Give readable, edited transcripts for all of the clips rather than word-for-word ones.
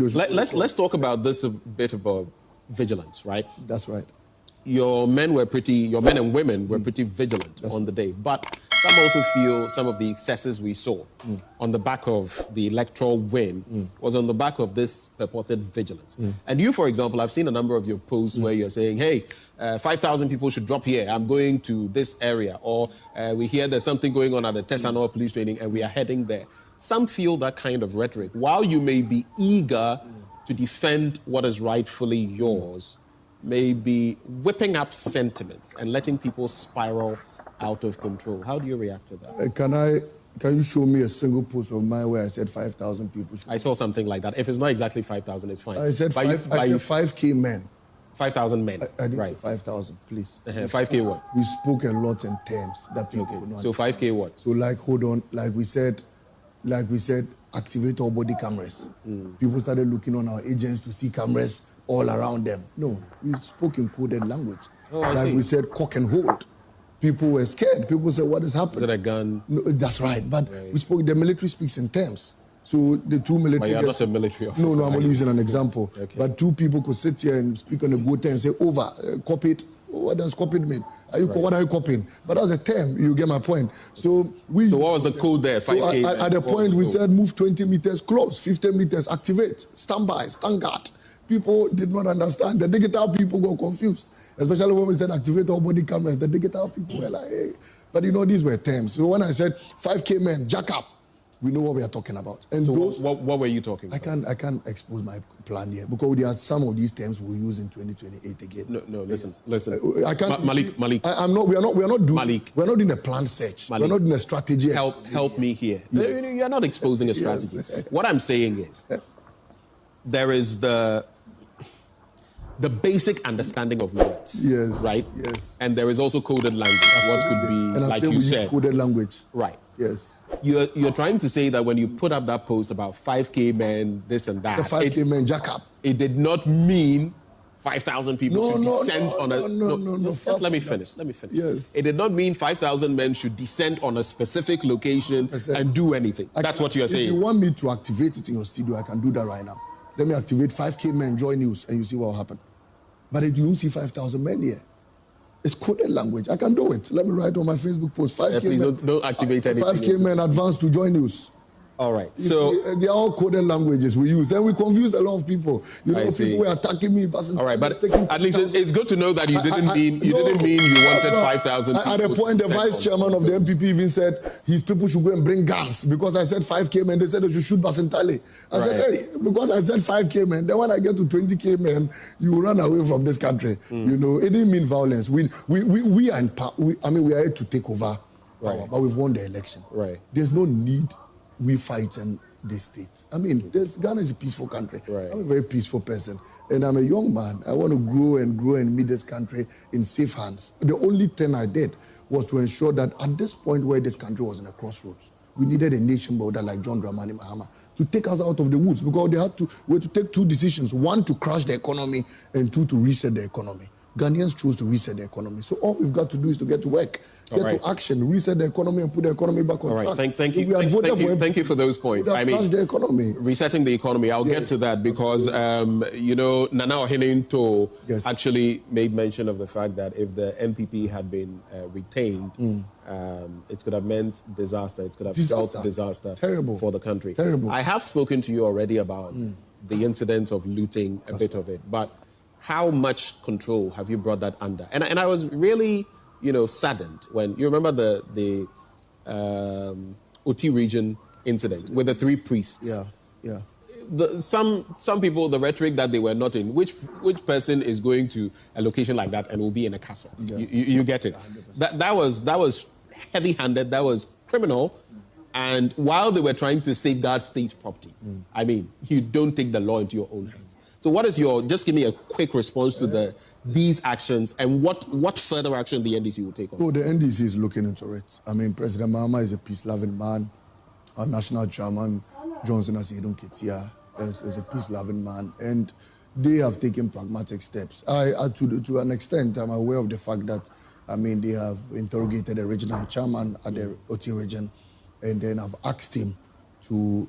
Let's talk about this a bit about vigilance, right? That's right. Your men and women were pretty vigilant on the day, but some also feel some of the excesses we saw on the back of the electoral win was on the back of this purported vigilance. And you, for example, I've seen a number of your posts where you're saying, hey, 5,000 people should drop here. I'm going to this area. Or we hear there's something going on at the Tessanor police training and we are heading there. Some feel that kind of rhetoric. While you may be eager to defend what is rightfully yours, may be whipping up sentiments and letting people spiral out of control. How do you react to that? Can you show me a single post of mine where I said 5,000 people? I saw something like that. If it's not exactly 5,000, it's fine. I said 5K men. 5,000 men. I didn't say 5,000, please. 5K what? We spoke a lot in terms that people could not So 5K what? So hold on, like we said, activate all body cameras. People started looking on our agents to see cameras all around them. No, we spoke in coded language. We said, cock and hold. People were scared. People said, what is happening? Is it a gun? No, that's right. But we spoke, the military speaks in terms. So the two military... But you're not a military officer. No, I'm only using an example. Okay. But two people could sit here and speak on a go and say, over, copy it. What does copied mean? What are you copying? But that's a term, you get my point. So what was the code there? 5K, so at the point we said move 20 meters close, 50 meters activate, stand by, stand guard. People did not understand. The digital people got confused, especially when we said activate all body cameras. The digital people were like, hey. But these were terms. So when I said 5K men, jack up, we know what we are talking about. And so what were you talking about? I can't expose my plan here because there are some of these terms we'll use in 2028 again. No, listen. I can't. Malik. We are not doing a plan search. Malik, we're not doing a strategy. Help me here. Yes. You're not exposing a strategy. Yes. What I'm saying is, there is the basic understanding of words. Yes. Right? Yes. And there is also coded language. What could be, and like you said. Coded language. Right. Yes. You're trying to say that when you put up that post about 5K men, this and that. The 5K men, jack up. It did not mean 5,000 people should descend on a... No. Just let me finish. Yes. It did not mean 5,000 men should descend on a specific location and do anything. That's what you're saying. If you want me to activate it in your studio, I can do that right now. Let me activate 5K men, join news, and you see what will happen. But you won't see 5,000 men here. It's coded language. I can do it. Let me write on my Facebook post. 5K please men, don't activate anything. 5K men advance to join news. All right. They're all coded languages we use. Then we confused a lot of people. People were attacking me. All right, but at least it's good to know that you didn't mean you wanted 5,000 people. At a point, the vice chairman of the MPP even said his people should go and bring guns because I said 5K men. They said they should shoot Basintale. I said, hey, because I said 5K men, then when I get to 20K men, you will run away from this country. It didn't mean violence. We are in power. We are here to take over power, but we've won the election. Right. There's no need we fight in this state. Ghana is a peaceful country. Right. I'm a very peaceful person. And I'm a young man. I want to grow and meet this country in safe hands. The only thing I did was to ensure that at this point where this country was in a crossroads, we needed a nation builder like John Dramani Mahama to take us out of the woods because we had to take two decisions. One, to crash the economy, and two, to reset the economy. Ghanaians chose to reset the economy. So all we've got to do is to get to work, to action, reset the economy and put the economy back on track. Thank you for those points. The economy. Resetting the economy, I'll get to that because, Nana Ohenento actually made mention of the fact that if the MPP had been retained, it could have meant disaster. It could have spelled disaster for the country. Terrible. I have spoken to you already about the incident of looting, a bit of it, but how much control have you brought that under? And I was really, saddened when you remember the OT region incident with the 3 priests. Yeah. Some people, the rhetoric that they were not in. Which person is going to a location like that and will be in a castle? Yeah. You get it. 100%. That was heavy-handed. That was criminal. And while they were trying to safeguard state property, you don't take the law into your own hands. So what is just give me a quick response to these actions and what further action the NDC will take on? Oh, the NDC is looking into it. President Mahama is a peace-loving man. Our national chairman, Johnson Asidun Ketia, is a peace-loving man. And they have taken pragmatic steps. To an extent, I'm aware of the fact that, they have interrogated the regional chairman at the OT region, and then I've asked him to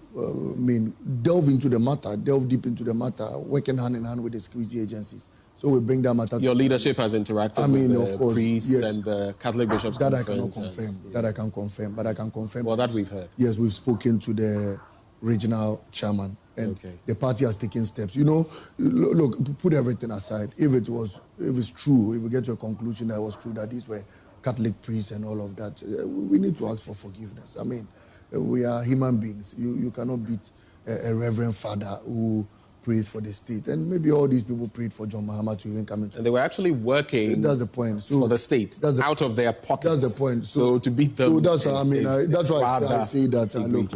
delve into the matter, delve deep into the matter, working hand in hand with the security agencies. So we bring that matter. Your leadership has interacted with the of course, priests yes. and the Catholic bishops. That I cannot confirm. Yeah. That I can confirm, but I can confirm. Well, that we've heard. Yes, we've spoken to the regional chairman, and the party has taken steps. You know, look, put everything aside. If it's true, if we get to a conclusion that it was true that these were Catholic priests and all of that, we need to ask for forgiveness. I mean, we are human beings. You cannot beat a reverend father who prays for the state. And maybe all these people prayed for John Mahama to even come into. And they were actually working. That's the point. For the state. Out of their pockets. That's the point. So to beat them. So that's what I mean. That's why I say that. Look,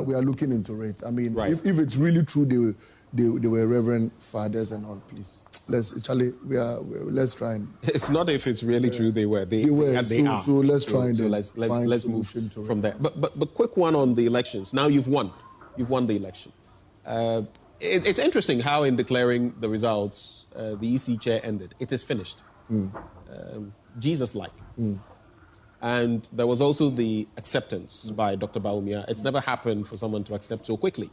we are looking into it. I mean, if it's really true, they were reverend fathers and all. Please, let's try and. It's not if it's really true. They were. They are. So let's try and let's move from there. But quick one on the elections. Now you've won. You've won the election. It's interesting how in declaring the results, the EC chair ended. It is finished. Jesus-like. And there was also the acceptance by Dr. Bawumia. It's never happened for someone to accept so quickly.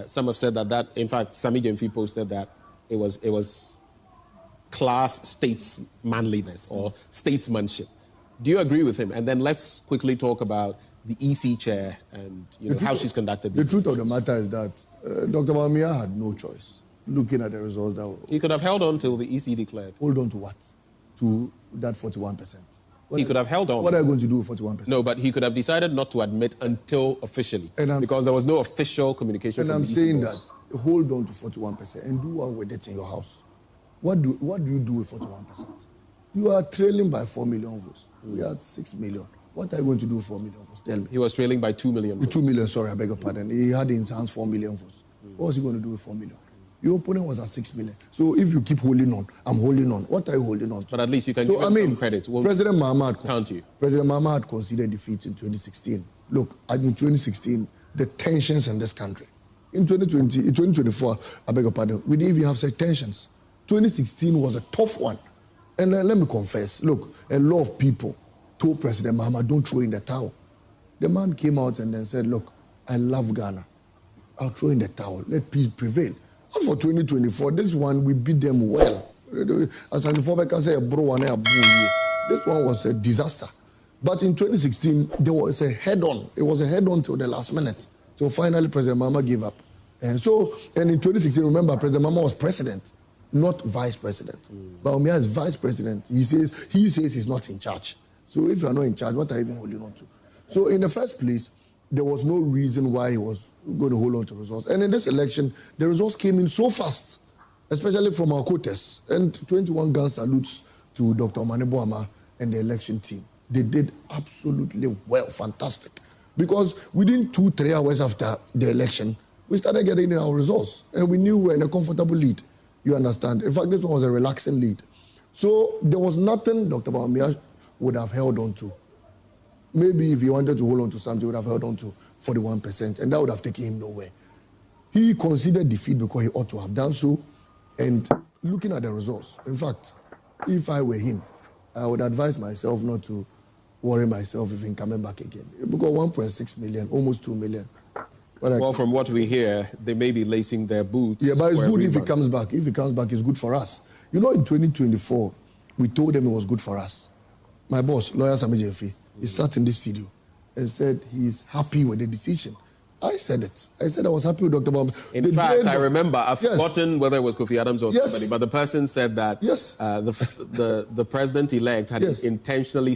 Some have said that in fact, Sami Jemfi posted that it was class statesmanliness or statesmanship. Do you agree with him? And then let's quickly talk about the EC chair and how she's conducted. The truth of the matter is that Dr. Bawumia had no choice. Looking at the results he could have held on till the EC declared. Hold on to what? To that 41%. He could have held on. What are you going to do with 41%? No, but he could have decided not to admit until officially, because there was no official communication. And I'm saying that hold on to 41% and do what with it in your house. What do you do with 41%? You are trailing by 4 million votes. We are at 6 million. What are you going to do with 4 million votes? Tell me. He was trailing by 2 million votes. 2 million, sorry, I beg your pardon. He had in his hands 4 million votes. What was he going to do with 4 million? Your opponent was at 6 million. So if you keep holding on, I'm holding on. What are you holding on to? But at least you can give him some credit. President Mahama had conceded defeat in 2016. Look, in 2016, the tensions in this country. In 2024, I beg your pardon, we didn't even have such tensions. 2016 was a tough one. And let me confess, look, a lot of people told President Mahama, don't throw in the towel. The man came out and then said, look, I love Ghana. I'll throw in the towel. Let peace prevail. As for 2024, this one, we beat them well. As I say, this one was a disaster. But in 2016, there was a head-on. It was a head-on till the last minute. So finally, President Mahama gave up. And in 2016, remember, President Mahama was president, not vice president. Bawumia is vice president. He says he's not in charge. So if you are not in charge, what are you even holding on to? So in the first place, there was no reason why he was going to hold on to results. And in this election, the results came in so fast, especially from our quotas. And 21 gun salutes to Dr. Omane Boama and the election team. They did absolutely well, fantastic. Because within 2-3 hours after the election, we started getting our results. And we knew we were in a comfortable lead. You understand? In fact, this one was a relaxing lead. So there was nothing Dr. Bawumia would have held on to. Maybe if he wanted to hold on to something, he would have held on to 41%, and that would have taken him nowhere. He considered defeat because he ought to have done so, and looking at the results, in fact, if I were him, I would advise myself not to worry myself if he's coming back again. Because 1.6 million, almost 2 million. Well, from what we hear, they may be lacing their boots. Yeah, but it's good if he comes back. If he comes back, it's good for us. You know, in 2024, we told them it was good for us. My boss, lawyer Sami Jemfi, he sat in this studio and said he's happy with the decision. I said it. I said I was happy with Dr. Bawumia. In fact, I remember, I've forgotten whether it was Kofi Adams or somebody, but the person said that the president-elect had intentionally